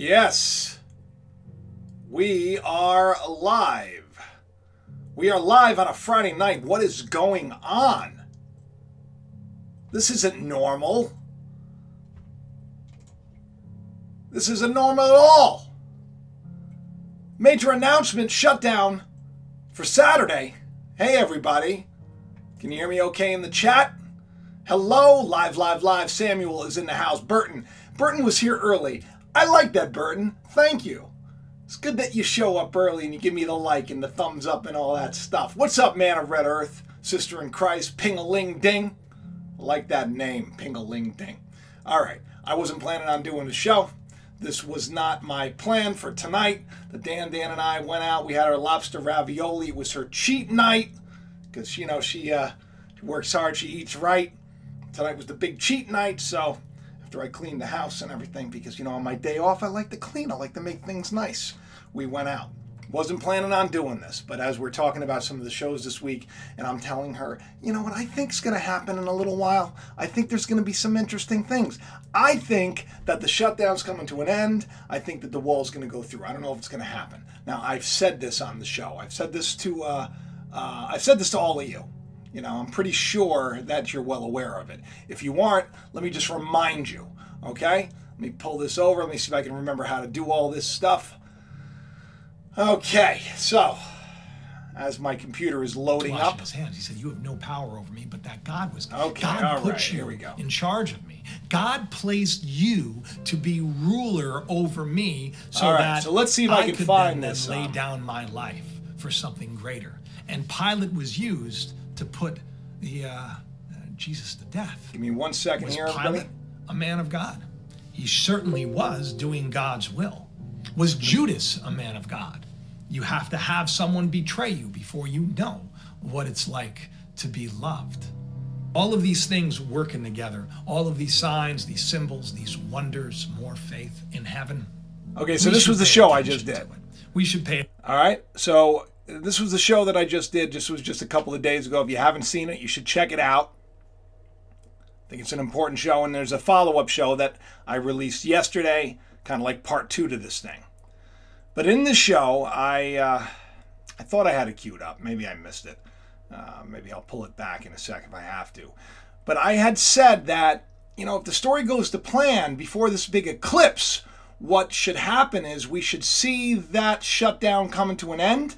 Yes, we are live. We are live on a Friday night. What is going on? This isn't normal. This isn't normal at all. Major announcement, shutdown for Saturday. Hey, everybody. Can you hear me okay in the chat? Hello, live. Samuel is in the house. Burton was here early. I like that, Burton. Thank you. It's good that you show up early and you give me the like and the thumbs up and all that stuff. What's up, man of Red Earth? Sister in Christ, Ping-a-ling-ding. I like that name, Ping-a-ling-ding. All right, I wasn't planning on doing the show. This was not my plan for tonight. Dan and I went out. We had our lobster ravioli. It was her cheat night because, you know, she works hard. She eats right. Tonight was the big cheat night, so after I cleaned the house and everything, because, you know, on my day off, I like to clean. I like to make things nice. We went out. Wasn't planning on doing this, but as we're talking about some of the shows this week, and I'm telling her, you know what I think's going to happen in a little while? I think there's going to be some interesting things. I think that the shutdown's coming to an end. I think that the wall's going to go through. I don't know if it's going to happen. Now, I've said this on the show. I've said this to all of you. You know, I'm pretty sure that you're well aware of it. If you aren't, let me just remind you, okay? Let me pull this over. Let me see if I can remember how to do all this stuff. Okay, so as my computer is loading up. His hands. He said, "You have no power over me, but that God was okay. God put you in charge of me. God placed you to be ruler over me, so that so let's see if I can could find then this. Lay down my life for something greater." And Pilate was used to put the Jesus to death. Give me 1 second was here, Pilate everybody. A man of God? He certainly was doing God's will. Was Judas a man of God? You have to have someone betray you before you know what it's like to be loved. All of these things working together, all of these signs, these symbols, these wonders, more faith in heaven. Okay, so this was the show I just did. We should pay. All right, so this was the show that I just did. This was just a couple of days ago. If you haven't seen it, you should check it out. I think it's an important show, and there's a follow-up show that I released yesterday, kind of like part 2 to this thing. But in this show, I thought I had it queued up. Maybe I missed it. Maybe I'll pull it back in a sec if I have to. But I had said that, you know, if the story goes to plan before this big eclipse, what should happen is we should see that shutdown coming to an end,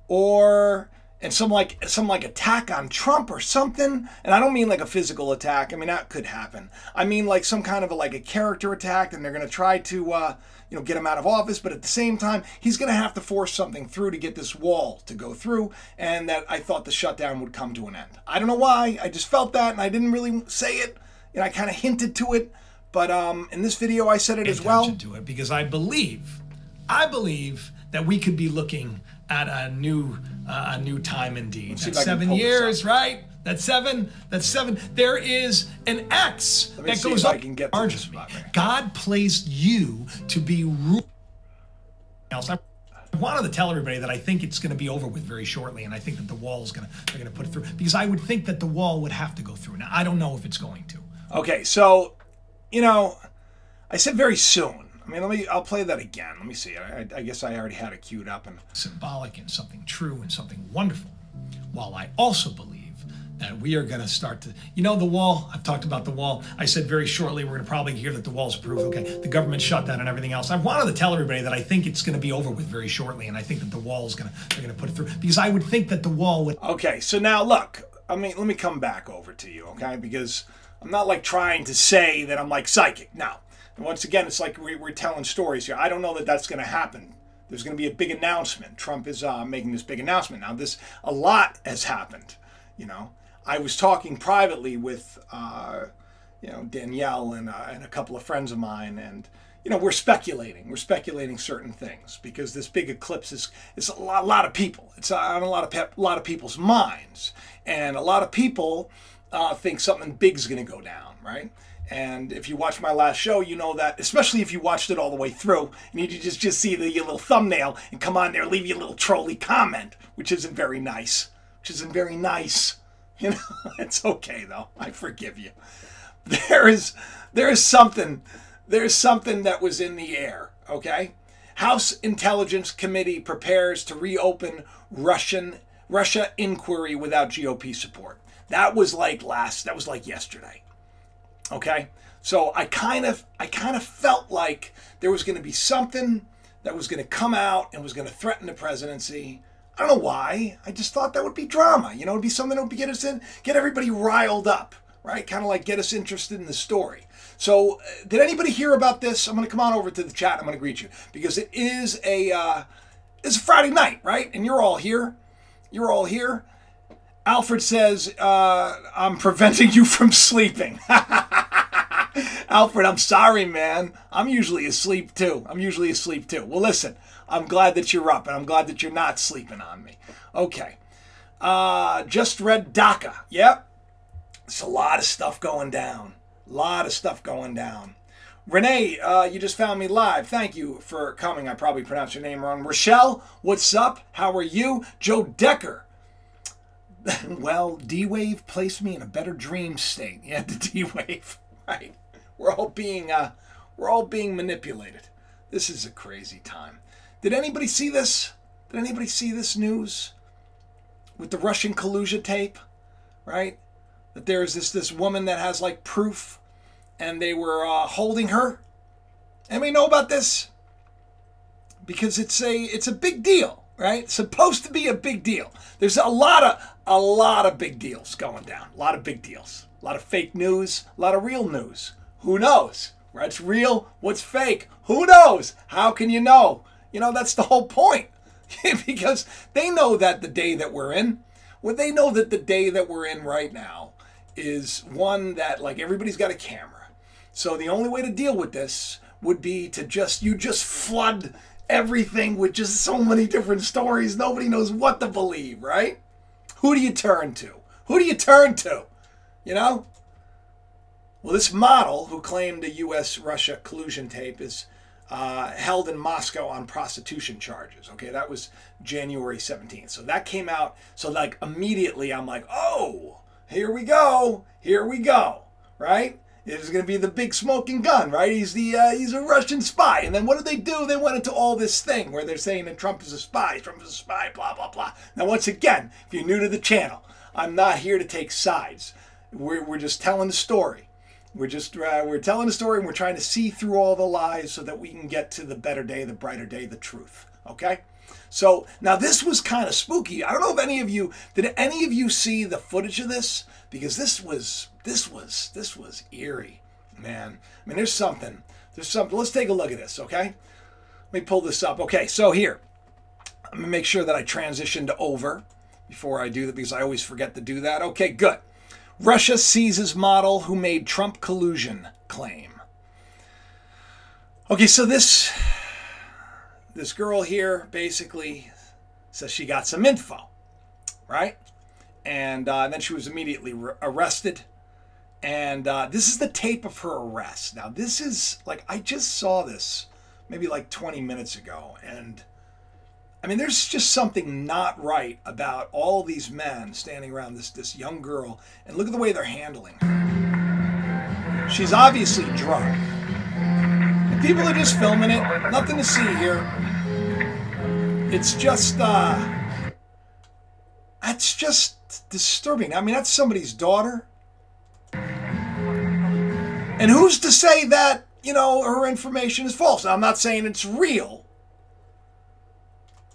and some attack on Trump or something. And I don't mean like a physical attack. I mean, that could happen. I mean like some kind of a character attack, and they're going to try to get him out of office, but at the same time, he's going to have to force something through to get this wall to go through, and that I thought the shutdown would come to an end. I don't know why. I just felt that, and I didn't really say it. You know, I kind of hinted to it, but in this video, I said it as well. To it because I believe that we could be looking at a new time indeed. That's 7 years, right? That's seven. There is an X that goes up. God placed you to be ruler. I wanted to tell everybody that I think it's going to be over with very shortly, and I think that the wall is they're going to put it through, because I would think that the wall would have to go through. Now, I don't know if it's going to. Okay, so, you know, I said very soon. I mean, I'll play that again. Let me see. I guess I already had it queued up. And symbolic and something true and something wonderful. While I also believe that we are going to start to, you know, the wall. I've talked about the wall. I said very shortly we're going to probably hear that the wall's approved. Okay, the government shutdown and everything else. I wanted to tell everybody that I think it's going to be over with very shortly, and I think that the wall is they're going to put it through, because I would think that the wall would. Okay, so now look. I mean, let me come back over to you, okay? Because I'm not like trying to say that I'm like psychic. No. And once again, it's like we're telling stories here. I don't know that that's going to happen. There's going to be a big announcement. Trump is making this big announcement. Now, a lot has happened, you know. I was talking privately with, Danielle and a couple of friends of mine, and, you know, we're speculating. We're speculating certain things because this big eclipse is a lot of people. It's on a lot of people's minds, and a lot of people think something big's going to go down, right? And if you watch my last show, you know that, especially if you watched it all the way through, and you just see your little thumbnail and come on there, leave your little trolly comment, which isn't very nice. You know, it's okay though. I forgive you. There is something that was in the air. okay? House Intelligence Committee prepares to reopen Russia inquiry without GOP support. That was like yesterday. Okay? So I kind of felt like there was going to be something that was going to come out and was going to threaten the presidency. I don't know why. I just thought that would be drama. You know, it'd be something that would get everybody riled up, right? Kind of like get us interested in the story. So did anybody hear about this? I'm going to come on over to the chat. I'm going to greet you because it's a Friday night, right? And you're all here. You're all here. Alfred says, I'm preventing you from sleeping. Alfred, I'm sorry, man. I'm usually asleep too. Well, listen, I'm glad that you're up, and I'm glad that you're not sleeping on me. Okay. Just read DACA. Yep. It's a lot of stuff going down. Renee, you just found me live. Thank you for coming. I probably pronounced your name wrong. Rochelle, what's up? How are you? Joe Decker. Well, D-Wave placed me in a better dream state. Yeah, the D-Wave. Right. We're all being manipulated. This is a crazy time. Did anybody see this? Did anybody see this news with the Russian collusion tape? Right? That there is this woman that has like proof, and they were holding her. Anybody know about this? Because it's a big deal, right? It's supposed to be a big deal. There's a lot of big deals going down. A lot of big deals. A lot of fake news. A lot of real news. Who knows? What's real? What's fake? Who knows? How can you know? You know, that's the whole point. Because they know that the day that we're in, they know that the day that we're in right now is one that, like, everybody's got a camera. So the only way to deal with this would be to just flood everything with just so many different stories. Nobody knows what to believe, right? Who do you turn to? You know? Well, this model who claimed a U.S.-Russia collusion tape is held in Moscow on prostitution charges. Okay, that was January 17th. So that came out. So like immediately I'm like, oh, here we go, right? It is going to be the big smoking gun, right? He's a Russian spy. And then what did they do? They went into all this thing where they're saying that Trump is a spy, blah, blah, blah. Now, once again, if you're new to the channel, I'm not here to take sides. We're just telling the story. We're telling the story, and we're trying to see through all the lies so that we can get to the better day, the brighter day, the truth. Okay? So now this was kind of spooky. I don't know if did any of you see the footage of this? Because this was eerie, man. I mean, there's something. Let's take a look at this, okay? Let me pull this up. Okay, so here. I'm gonna make sure that I transitioned over before I do that because I always forget to do that. Okay, good. Russia seizes model who made Trump collusion claim. Okay, so this girl here basically says she got some info, right? And then she was immediately arrested. And this is the tape of her arrest. Now, this is, like, I just saw this maybe like 20 minutes ago. And, I mean, there's just something not right about all these men standing around this young girl. And look at the way they're handling her. She's obviously drunk. And people are just filming it. Nothing to see here. It's just disturbing. I mean, that's somebody's daughter. And who's to say that, you know, her information is false? Now, I'm not saying it's real.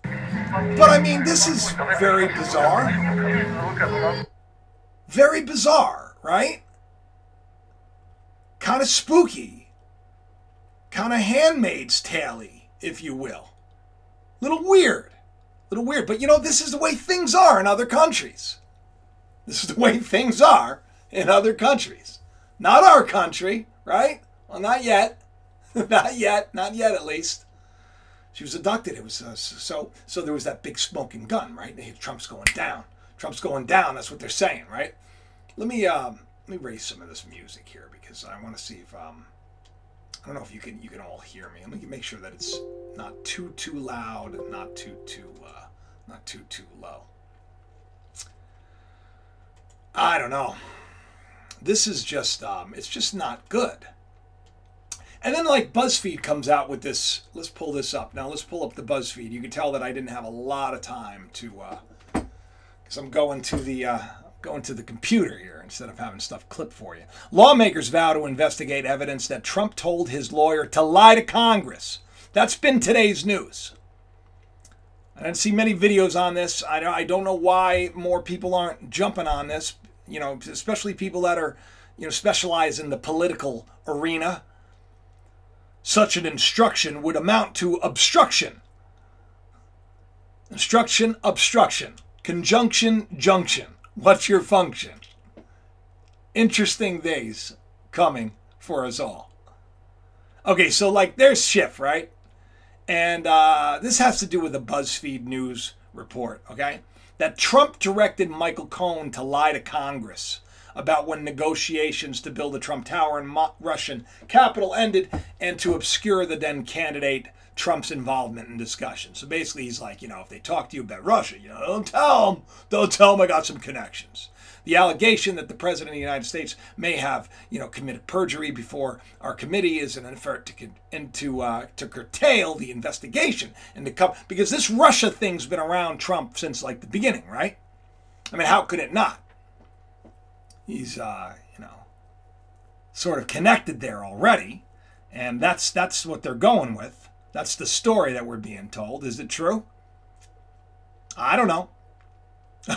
But, I mean, this is very bizarre. Very bizarre, right? Kind of spooky. Kind of Handmaid's Tale-y, if you will. Little weird. But, you know, this is the way things are in other countries. Not our country, right? Well, not yet. Not yet at least. She was abducted. It was so there was that big smoking gun, right? Trump's going down. That's what they're saying, right? Let me raise some of this music here because I want to see if I don't know if you can all hear me. Let me make sure that it's not too loud, not too low. I don't know. This is just it's just not good. And then like BuzzFeed comes out with this. Let's pull this up. Now let's pull up the BuzzFeed. You can tell that I didn't have a lot of time to, because I'm going to the computer here instead of having stuff clipped for you. Lawmakers vow to investigate evidence that Trump told his lawyer to lie to Congress. That's been today's news. I didn't see many videos on this. I don't know why more people aren't jumping on this, especially people that are, specialize in the political arena. Such an instruction would amount to obstruction. Instruction, obstruction. Conjunction, junction. What's your function? Interesting days coming for us all. Okay, so like there's Schiff, right? And this has to do with a BuzzFeed News report, okay? That Trump directed Michael Cohen to lie to Congress about when negotiations to build a Trump Tower in Russian capital ended and to obscure the then candidate Trump's involvement in discussions. So basically he's like, if they talk to you about Russia, don't tell them I got some connections. The allegation that the President of the United States may have, committed perjury before our committee is an effort to curtail the investigation and to come, because this Russia thing's been around Trump since like the beginning, right? I mean, how could it not? He's, sort of connected there already, and that's what they're going with. That's the story that we're being told. Is it true? I don't know.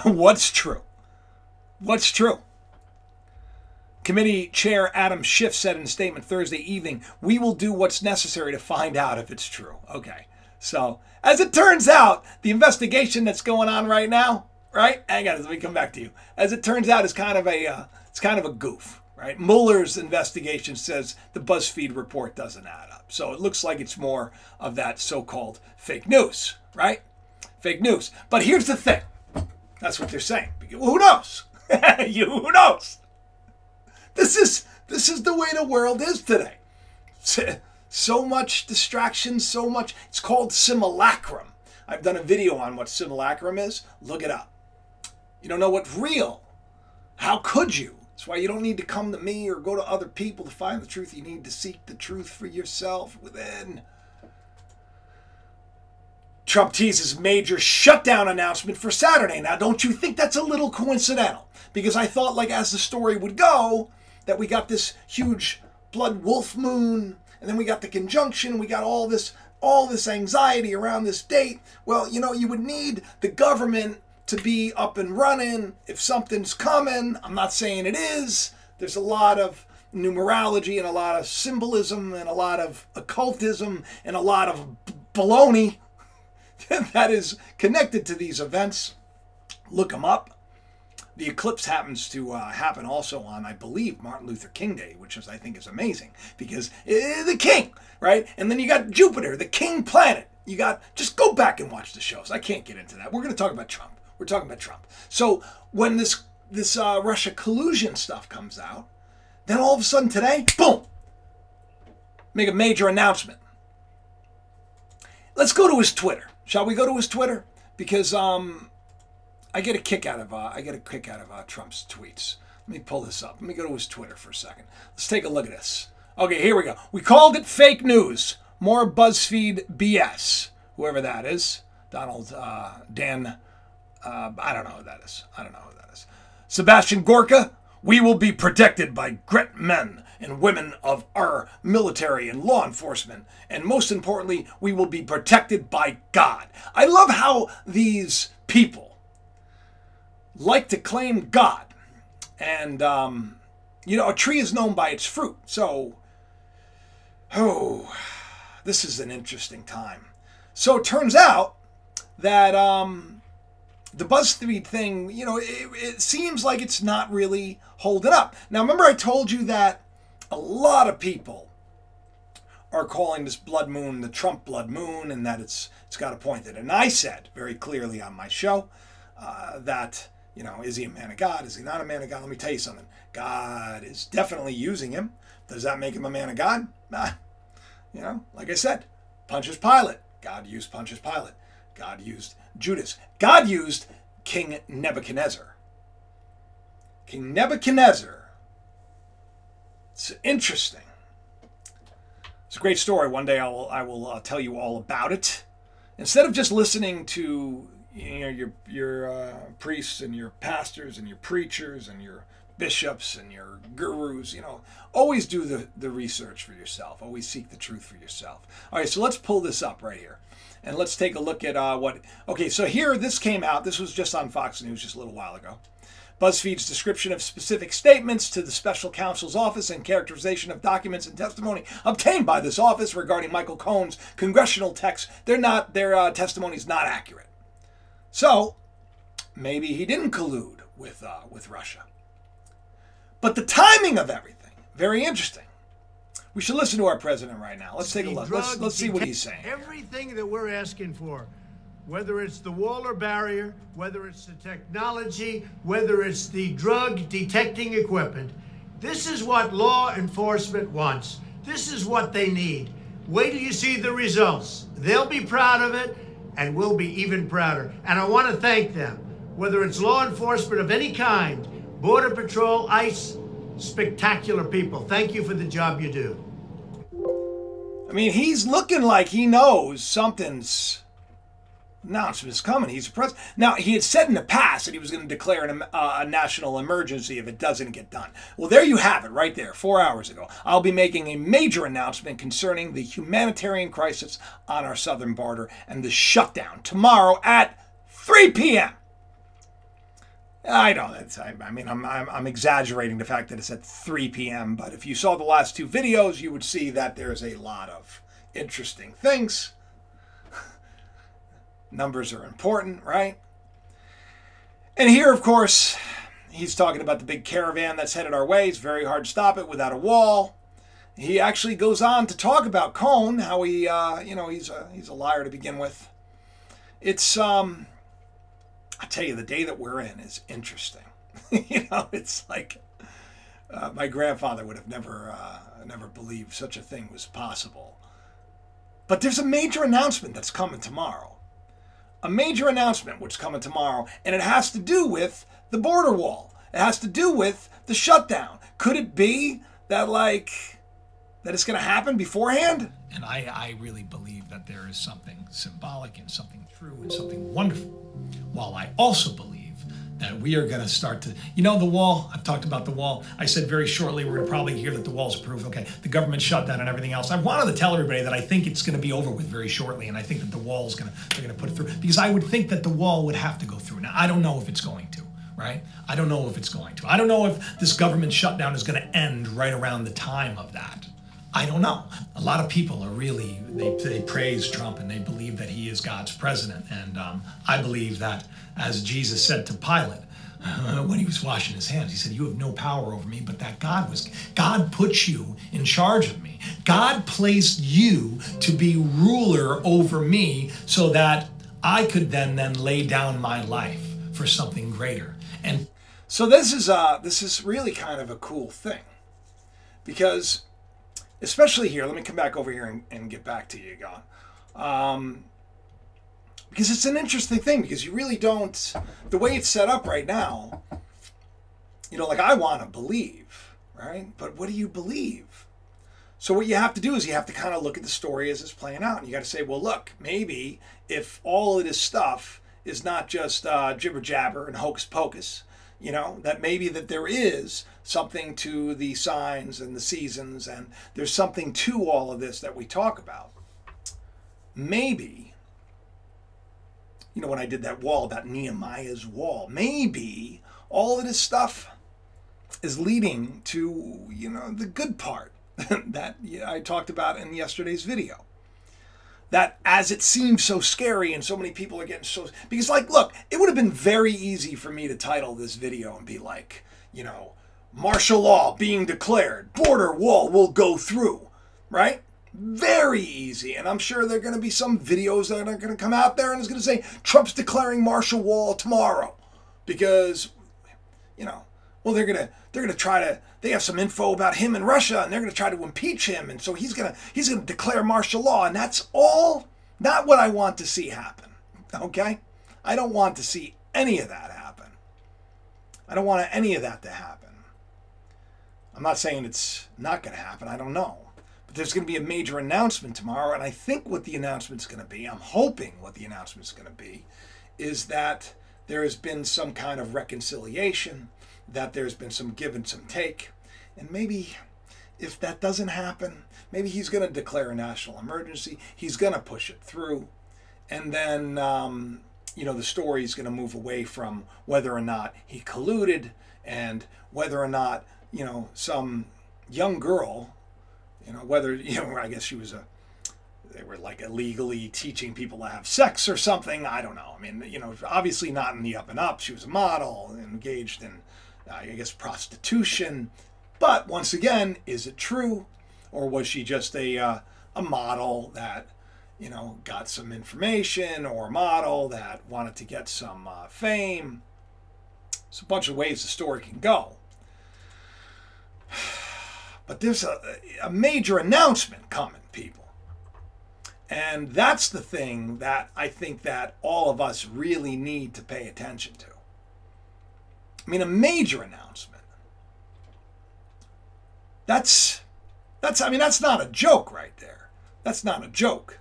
What's true? What's true? Committee Chair Adam Schiff said in a statement Thursday evening, "We will do what's necessary to find out if it's true." Okay. So, as it turns out, the investigation that's going on right now, right? Hang on, let me come back to you. As it turns out, it's kind of a goof, right? Mueller's investigation says the BuzzFeed report doesn't add up. So it looks like it's more of that so-called fake news, right? Fake news. But here's the thing. That's what they're saying. Well, who knows? Who knows? This is the way the world is today. So much distraction, so much. It's called simulacrum. I've done a video on what simulacrum is. Look it up. You don't know what's real. How could you? That's why you don't need to come to me or go to other people to find the truth. You need to seek the truth for yourself within. Trump teases major shutdown announcement for Saturday. Now, don't you think that's a little coincidental? Because I thought, like, as the story would go, that we got this huge blood wolf moon, and then we got the conjunction, we got all this anxiety around this date. Well, you would need the government to be up and running if something's coming. I'm not saying it is. There's a lot of numerology and a lot of symbolism and a lot of occultism and a lot of baloney that is connected to these events. Look them up. The eclipse happens to happen also on, I believe, Martin Luther King Day, which I think is amazing because the king, right? And then you got Jupiter, the king planet. Just go back and watch the shows. I can't get into that. We're going to talk about Trump. We're talking about Trump. So when this Russia collusion stuff comes out, then all of a sudden today, boom, make a major announcement. Let's go to his Twitter. Shall we go to his Twitter? Because I get a kick out of Trump's tweets. Let me pull this up. Let me go to his Twitter for a second. Let's take a look at this. Okay, here we go. We called it fake news. More BuzzFeed BS. Whoever that is. Dan. I don't know who that is. Sebastian Gorka. We will be protected by great men and women of our military and law enforcement. And most importantly, we will be protected by God. I love how these people like to claim God. And, a tree is known by its fruit. So, this is an interesting time. So it turns out that the BuzzFeed thing, it seems like it's not really holding up. Now, remember I told you that a lot of people are calling this blood moon the Trump blood moon and that it's got a point in it. And I said very clearly on my show that, is he a man of God? Is he not a man of God? Let me tell you something. God is definitely using him. Does that make him a man of God? Nah. Like I said, Pontius Pilate. God used Pontius Pilate. God used Judas. God used King Nebuchadnezzar. King Nebuchadnezzar. It's interesting. It's a great story. One day I will tell you all about it. Instead of just listening to your priests and your pastors and your preachers and your bishops and your gurus, always do the research for yourself. Always seek the truth for yourself. All right, so let's pull this up right here. And let's take a look at okay, so here, this came out. This was just on Fox News just a little while ago. BuzzFeed's description of specific statements to the special counsel's office and characterization of documents and testimony obtained by this office regarding Michael Cohen's congressional texts, their testimony is not accurate. So maybe he didn't collude with Russia. But the timing of everything, very interesting. We should listen to our president right now. Let's take a look. Let's see what he's saying. Everything that we're asking for, whether it's the wall or barrier, whether it's the technology, whether it's the drug detecting equipment, this is what law enforcement wants. This is what they need. Wait till you see the results. They'll be proud of it, and we'll be even prouder. And I want to thank them, whether it's law enforcement of any kind, Border Patrol, ICE, spectacular people. Thank you for the job you do. I mean, he's looking like he knows something's announcement's coming. He's president. Now, he had said in the past that he was going to declare a national emergency if it doesn't get done. Well, there you have it right there, 4 hours ago. I'll be making a major announcement concerning the humanitarian crisis on our southern border and the shutdown tomorrow at 3 p.m. I know that's. I mean, I'm exaggerating the fact that it's at 3 p.m. But if you saw the last two videos, you would see that there's a lot of interesting things. Numbers are important, right? And here, of course, he's talking about the big caravan that's headed our way. It's very hard to stop it without a wall. He actually goes on to talk about Cohen, how he, he's a liar to begin with. It's I tell you, the day that we're in is interesting. It's like my grandfather would have never believed such a thing was possible. But there's a major announcement that's coming tomorrow. A major announcement which is coming tomorrow, and it has to do with the border wall. It has to do with the shutdown. Could it be that that it's going to happen beforehand? And I really believe that there is something symbolic and something true and something wonderful. While I also believe that we are going to start to, the wall, I've talked about the wall. I said very shortly, we're going to probably hear that the wall's approved. Okay, the government shutdown and everything else. I wanted to tell everybody that I think it's going to be over with very shortly, and I think that the wall's they're going to put it through, because I would think that the wall would have to go through. Now, I don't know if it's going to, right? I don't know if it's going to. I don't know if this government shutdown is going to end right around the time of that. I don't know. A lot of people are really, they praise Trump and they believe that he is God's president. And I believe that, as Jesus said to Pilate when he was washing his hands, he said, "You have no power over me, but that God put you in charge of me. God placed you to be ruler over me so that I could then lay down my life for something greater." And so this is really kind of a cool thing, because especially here, let me come back over here and get back to you, God. Because it's an interesting thing, because you really don't, the way it's set up right now, I want to believe, right? But what do you believe? So what you have to do is you have to kind of look at the story as it's playing out. And you got to say, well, look, maybe if all of this stuff is not just jibber jabber and hocus pocus, that maybe that there is something to the signs and the seasons, and there's something to all of this that we talk about. Maybe, when I did that wall, about Nehemiah's wall, maybe all of this stuff is leading to, the good part that I talked about in yesterday's video. That as it seems so scary and so many people are getting so... Because, look, it would have been very easy for me to title this video and be like, martial law being declared, border wall will go through, right? Very easy. And I'm sure there are going to be some videos that are going to come out there and it's going to say, Trump's declaring martial law tomorrow. Because, well, they're going to try to... They have some info about him in Russia, and they're going to try to impeach him, and so he's going to declare martial law, and that's all not what I want to see happen. Okay? I don't want to see any of that happen. I don't want any of that to happen. I'm not saying it's not going to happen. I don't know. But there's going to be a major announcement tomorrow, and I think what the announcement's going to be, I'm hoping what the announcement's going to be, is that there has been some kind of reconciliation, that there's been some give and some take, and maybe if that doesn't happen, maybe he's going to declare a national emergency, he's going to push it through, and then, the story is going to move away from whether or not he colluded and whether or not, some young girl, whether, I guess they were like illegally teaching people to have sex or something. I don't know. I mean, obviously not in the up and up. She was a model engaged in, I guess, prostitution. But once again, is it true? Or was she just a model that, got some information, or a model that wanted to get some fame? There's a bunch of ways the story can go. But there's a major announcement coming, people. And that's the thing that I think that all of us really need to pay attention to. I mean, a major announcement. That's not a joke right there. That's not a joke.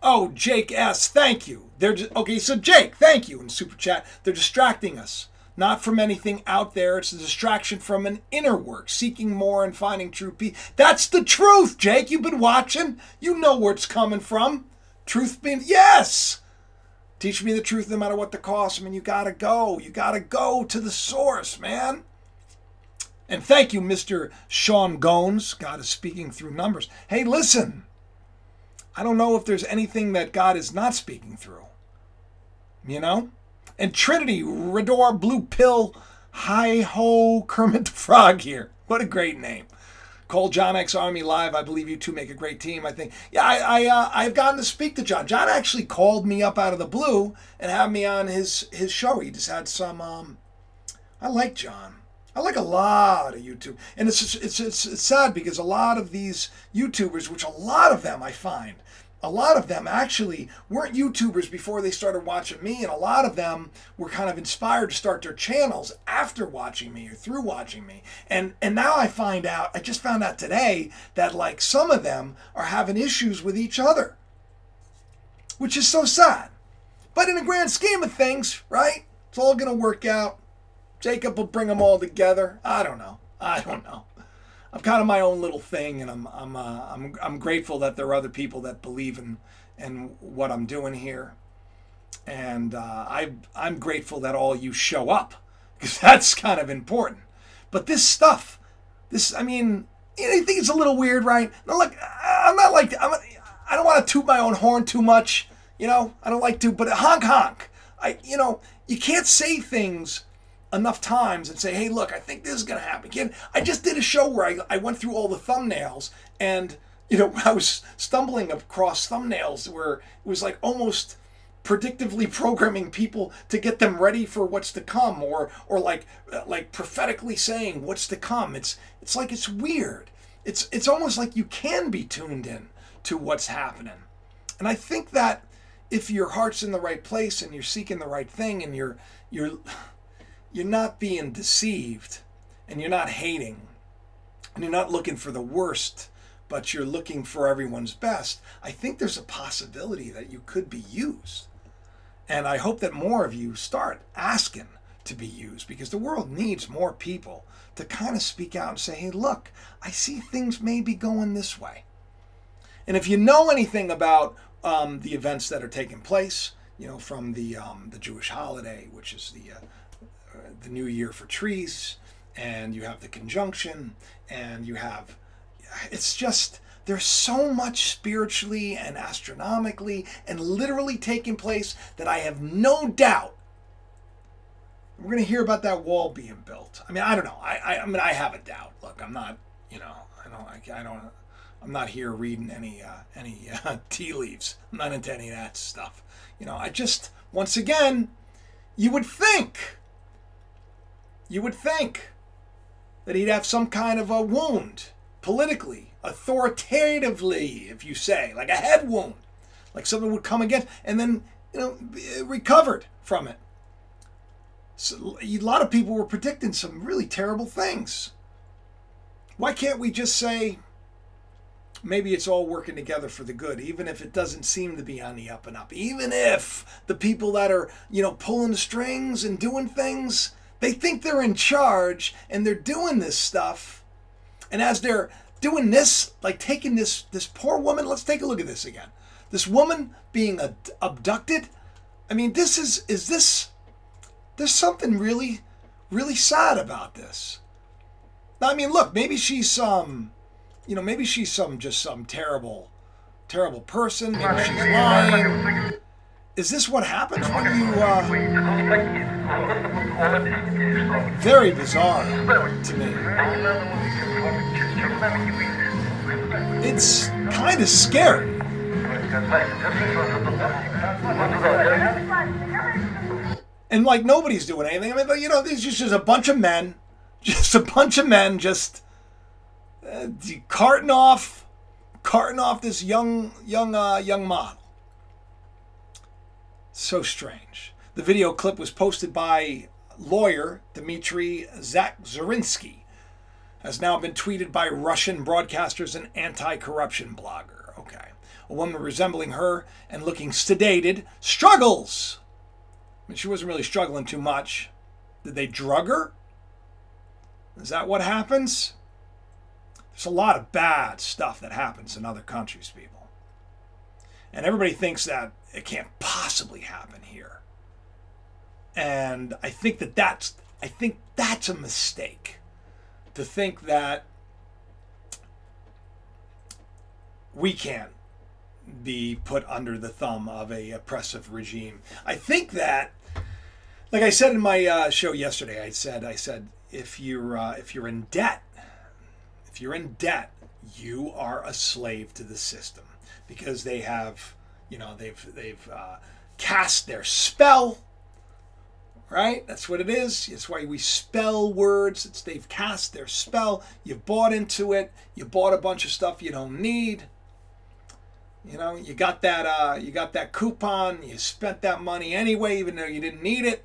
Oh, Jake S., thank you. Okay, so Jake, thank you in Super Chat. They're distracting us. Not from anything out there. It's a distraction from an inner work, seeking more and finding true peace. That's the truth, Jake. You've been watching. You know where it's coming from. Truth being, yes! Teach me the truth no matter what the cost. I mean, you gotta go. You gotta go to the source, man. And thank you, Mr. Sean Gones. God is speaking through numbers. Hey, listen. I don't know if there's anything that God is not speaking through. And Trinity, Rador, Blue Pill, Hi-Ho, Kermit the Frog here. What a great name. Call John X Army live. I believe you two make a great team, I think. Yeah, I've gotten to speak to John. John actually called me up out of the blue and had me on his show. He just had some, I like John. I like a lot of YouTube. And it's sad because a lot of these YouTubers, which a lot of them I find, a lot of them actually weren't YouTubers before they started watching me, and a lot of them were kind of inspired to start their channels after watching me or through watching me. And now I just found out today that like some of them are having issues with each other, which is so sad. But in the grand scheme of things, right? It's all going to work out. Jacob will bring them all together. I don't know. I'm kind of my own little thing, and I'm grateful that there are other people that believe in what I'm doing here, and I'm grateful that all you show up, because that's kind of important. But this stuff, I think it's a little weird, right? Now, look, I don't want to toot my own horn too much, I don't like to, but honk honk. You can't say things enough times and say, hey, look, I think this is going to happen. I just did a show where I went through all the thumbnails, and, I was stumbling across thumbnails where it was like almost predictively programming people to get them ready for what's to come, or like prophetically saying what's to come. It's like, it's weird. It's almost like you can be tuned in to what's happening. And I think that if your heart's in the right place and you're seeking the right thing, and you're not being deceived, and you're not hating, and you're not looking for the worst, but you're looking for everyone's best, I think there's a possibility that you could be used. And I hope that more of you start asking to be used, because the world needs more people to kind of speak out and say, hey, look, I see things may be going this way. And if you know anything about the events that are taking place, from the Jewish holiday, which is the New Year for trees, and you have the conjunction, and you have, it's just, there's so much spiritually and astronomically and literally taking place that I have no doubt we're going to hear about that wall being built. I don't know. I have a doubt. Look, I'm not, I'm not here reading any tea leaves. I'm not into any of that stuff. I just, once again, you would think that he'd have some kind of a wound, politically, authoritatively, if you say, like a head wound, like something would come against, and then, recovered from it. So a lot of people were predicting some really terrible things. Why can't we just say, maybe it's all working together for the good, even if it doesn't seem to be on the up and up. Even if the people that are, pulling the strings and doing things, they think they're in charge and they're doing this stuff. And as they're doing this, like taking this poor woman, let's take a look at this again. This woman being abducted. I mean, there's something really, really sad about this. Now, I mean, look, maybe she's some terrible, terrible person. Maybe she's lying. Is this what happens when you, very bizarre to me. It's kind of scary. And like nobody's doing anything. I mean, there's just a bunch of men, carting off this young model. So strange. The video clip was posted by lawyer Dmitry Zakzarinsky, has now been tweeted by Russian broadcasters and anti-corruption blogger. Okay. A woman resembling her and looking sedated struggles. I mean, she wasn't really struggling too much. Did they drug her? Is that what happens? There's a lot of bad stuff that happens in other countries, people. And everybody thinks that it can't possibly happen here. And I think that's a mistake. To think that we can't be put under the thumb of a oppressive regime. I think that, like I said in my show yesterday, I said if you're in debt, you are a slave to the system, because they have, they've cast their spell. Right? That's what it is. That's why we spell words. They've cast their spell. You've bought into it. You bought a bunch of stuff you don't need. You got that coupon. You spent that money anyway, even though you didn't need it.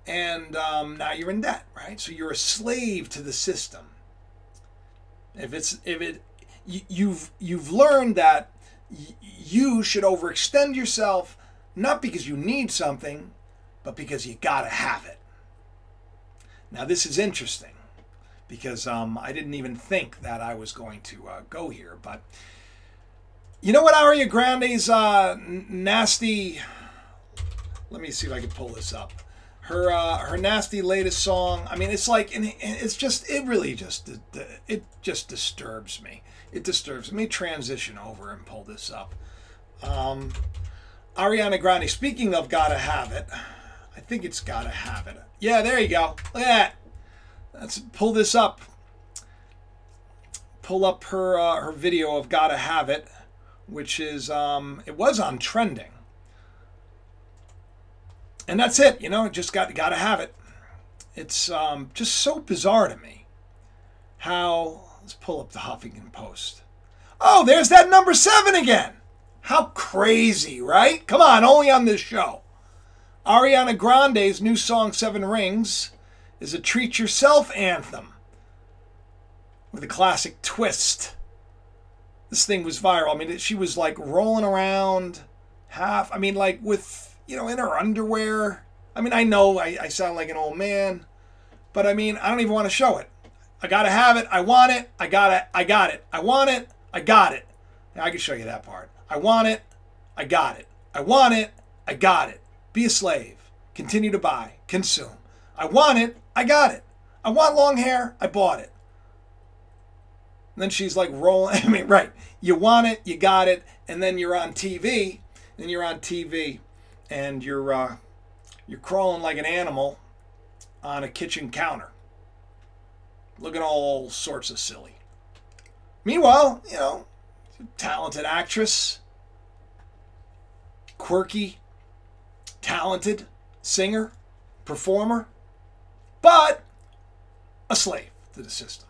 And now you're in debt, right? So you're a slave to the system. You've learned that you should overextend yourself, not because you need something, but because you gotta have it. Now this is interesting, because I didn't even think that I was going to go here, but you know what Ariana Grande's nasty, let me see if I can pull this up. Her nasty latest song, I mean, it's like, it just disturbs me. It disturbs me. Let me transition over and pull this up. Ariana Grande, speaking of gotta have it, I think it's gotta have it. Yeah, there you go. Look at that. Let's pull this up. Pull up her video of Gotta Have It, which is it was on trending. And that's it, just gotta have it. It's just so bizarre to me how, let's pull up the Huffington Post. Oh, there's that number 7 again. How crazy, right? Come on, only on this show. Ariana Grande's new song, 7 Rings, is a treat yourself anthem with a classic twist. This thing was viral. I mean, she was like rolling around with, in her underwear. I mean, I know I sound like an old man, but I mean, I don't even want to show it. I gotta have it. I want it. I got it. I want it. I got it. Now, I can show you that part. I want it. I got it. I want it. I got it. Be a slave. Continue to buy. Consume. I want it. I got it. I want long hair. I bought it. And then she's like rolling. I mean, right. You want it. You got it. And then you're on TV. And you're crawling like an animal on a kitchen counter, looking all sorts of silly. Meanwhile, talented actress, quirky, talented singer, performer, but a slave to the system.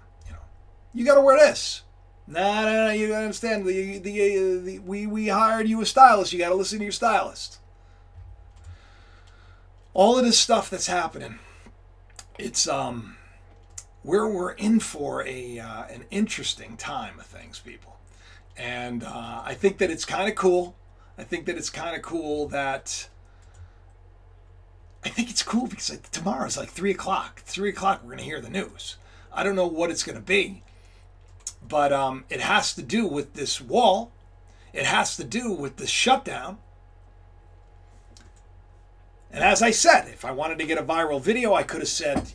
You got to wear this. No, you don't understand. We hired you a stylist. You got to listen to your stylist. All of this stuff that's happening, it's we're in for an interesting time of things, people. And I think that it's kind of cool. I think it's cool because tomorrow's like 3 o'clock. 3 o'clock, we're going to hear the news. I don't know what it's going to be, but it has to do with this wall. It has to do with the shutdown. And as I said, if I wanted to get a viral video, I could have said,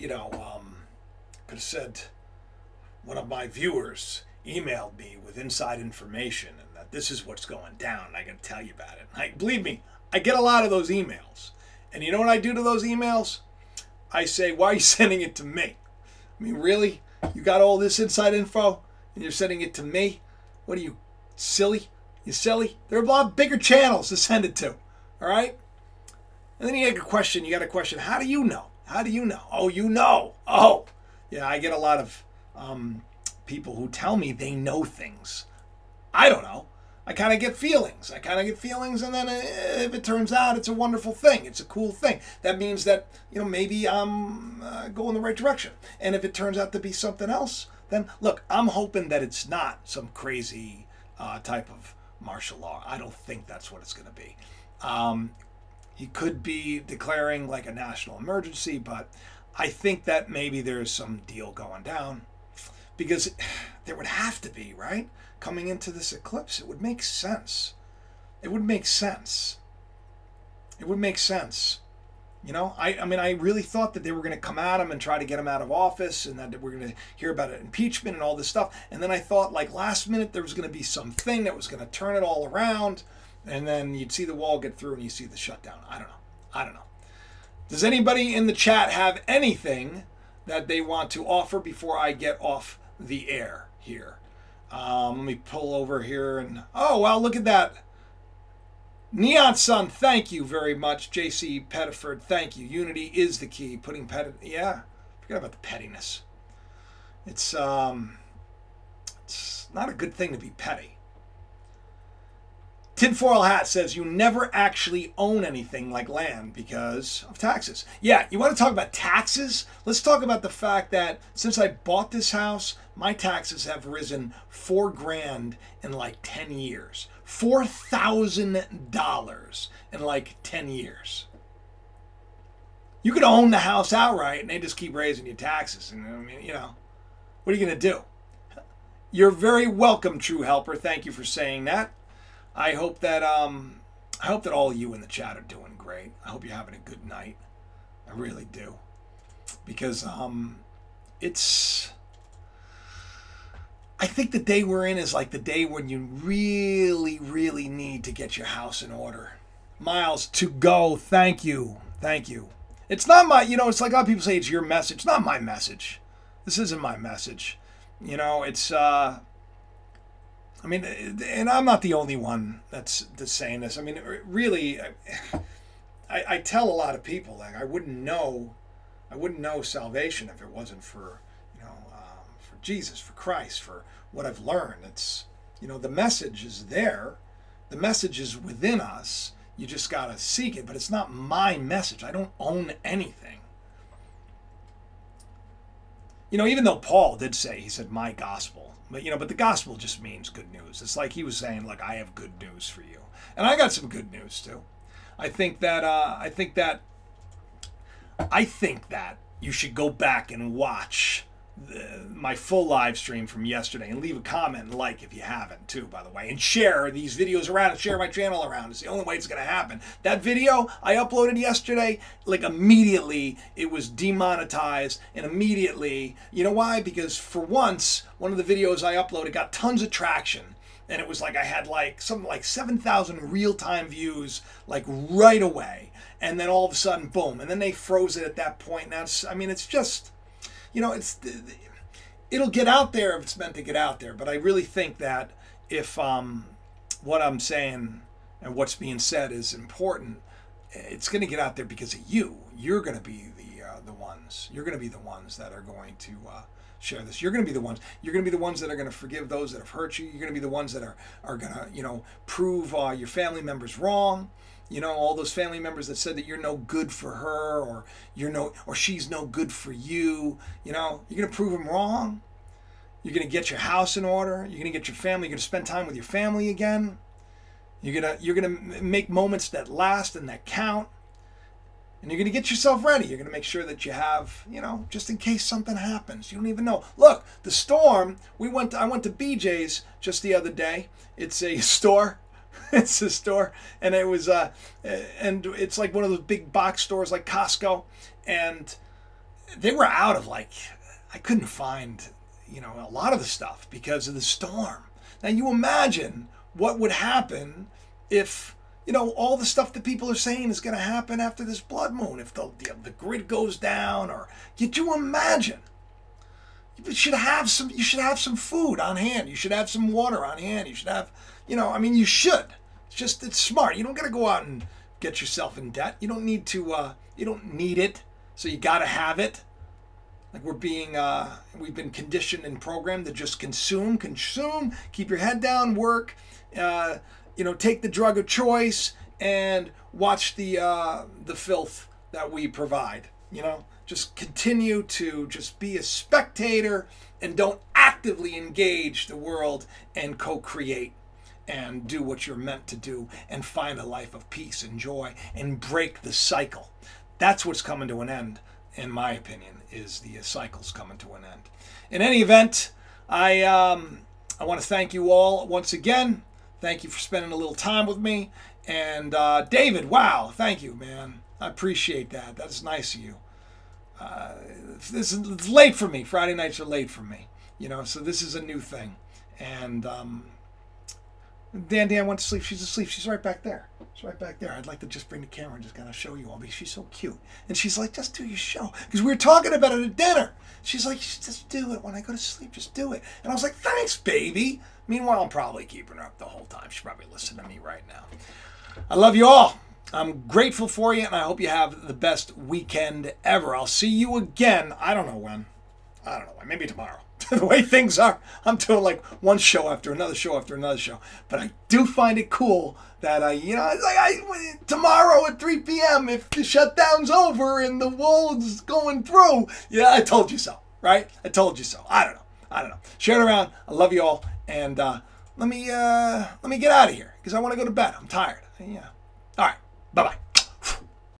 one of my viewers emailed me with inside information and that this is what's going down. And I got to tell you about it. Believe me, I get a lot of those emails. And you know what I do to those emails? I say, why are you sending it to me? I mean, really? You got all this inside info and you're sending it to me? What are you, silly? You silly? There are a lot bigger channels to send it to. All right? And then you get a question. How do you know? How do you know? Oh, you know. Oh. Yeah, I get a lot of people who tell me they know things. I don't know. I kind of get feelings. And then if it turns out it's a wonderful thing, it's a cool thing, that means that, maybe I'm going the right direction. And if it turns out to be something else, then look, I'm hoping that it's not some crazy type of martial law. I don't think that's what it's going to be. He could be declaring like a national emergency, but I think that maybe there's some deal going down because there would have to be, right? Coming into this eclipse, it would make sense. It would make sense. I really thought that they were going to come at him and try to get him out of office and that we're going to hear about an impeachment and all this stuff. And then I thought like last minute there was going to be something that was going to turn it all around. And then you'd see the wall get through and you see the shutdown. I don't know. Does anybody in the chat have anything that they want to offer before I get off the air here? Let me pull over here and, oh, wow, look at that. Neon Sun, thank you very much. JC Pettiford, thank you. Unity is the key. Yeah, forget about the pettiness. It's not a good thing to be petty. Tinfoil Hat says you never actually own anything like land because of taxes. Yeah, you want to talk about taxes? Let's talk about the fact that since I bought this house, my taxes have risen $4,000 in like 10 years. $4,000 in like 10 years. You could own the house outright and they just keep raising your taxes. And what are you going to do? You're very welcome, True Helper. Thank you for saying that. I hope that all of you in the chat are doing great. I hope you're having a good night. I really do. Because I think the day we're in is like the day when you really, really need to get your house in order. Miles, to go. Thank you. Thank you. It's not my, it's like a lot of people say it's your message. It's not my message. This isn't my message. It's, and I'm not the only one that's saying this. Really, I tell a lot of people like I wouldn't know salvation if it wasn't for for Jesus, for Christ, for what I've learned. It's the message is there, the message is within us. You just gotta seek it, but it's not my message. I don't own anything. Even though Paul did say, he said my gospel. But the gospel just means good news. It's like he was saying, like, I have good news for you. And I got some good news, too. I think that you should go back and watch my full live stream from yesterday and leave a comment and like if you haven't, too, by the way. And share these videos around and share my channel around. It's the only way it's going to happen. That video I uploaded yesterday, like immediately it was demonetized. And immediately, you know why? Because for once, one of the videos I uploaded got tons of traction. And it was like I had like something like 7,000 real-time views like right away. And then all of a sudden, boom. And then they froze it at that point. Now, it's just... it'll get out there if it's meant to get out there. But I really think that if what I'm saying and what's being said is important, it's going to get out there because of you. You're going to be the ones. You're going to be the ones that are going to share this. You're going to be the ones. You're going to be the ones that are going to forgive those that have hurt you. You're going to be the ones that are going to prove your family members wrong. All those family members that said that you're no good for her or she's no good for you. You're going to prove them wrong. You're going to get your house in order. You're going to get your family. You're going to spend time with your family again. You're gonna make moments that last and that count. And you're going to get yourself ready. You're going to make sure that you have, you know, just in case something happens. You don't even know. Look, the storm, I went to BJ's just the other day. It's a store. It's a store. And it was, and it's like one of those big box stores like Costco. And they were out of like, I couldn't find, you know, a lot of the stuff because of the storm. Now you imagine what would happen if, you know, all the stuff that people are saying is going to happen after this blood moon, if the grid goes down, or could you imagine? You should have some food on hand. You should have some water on hand. You should have, you know, I mean, you should. It's smart. You don't got to go out and get yourself in debt. You don't need to, you don't need it. So you got to have it. Like we've been conditioned and programmed to just consume, keep your head down, work, you know, take the drug of choice and watch the filth that we provide. You know, just continue to just be a spectator and don't actively engage the world and co-create and do what you're meant to do and find a life of peace and joy and break the cycle. That's what's coming to an end, in my opinion, is the cycle's coming to an end. In any event, I want to thank you all once again. Thank you for spending a little time with me. And David, wow, thank you, man. I appreciate that. That's nice of you. It's late for me. Friday nights are late for me. You know, so this is a new thing. And Dandy, I went to sleep. She's asleep. She's right back there. She's right back there. I'd like to just bring the camera and just kind of show you all because she's so cute. And she's like, just do your show. Because we were talking about it at dinner. She's like, just do it. When I go to sleep, just do it. And I was like, thanks, baby. Meanwhile, I'm probably keeping her up the whole time. She's probably listening to me right now. I love you all. I'm grateful for you, and I hope you have the best weekend ever. I'll see you again. I don't know when. Maybe tomorrow. The way things are, I'm doing like one show after another show after another show. But I do find it cool that it's like tomorrow at 3 p.m. if the shutdown's over and the wall's going through. Yeah, I told you so, right? I told you so. I don't know. Share it around. I love you all, and let me get out of here because I want to go to bed. I'm tired. Yeah. All right. Bye-bye.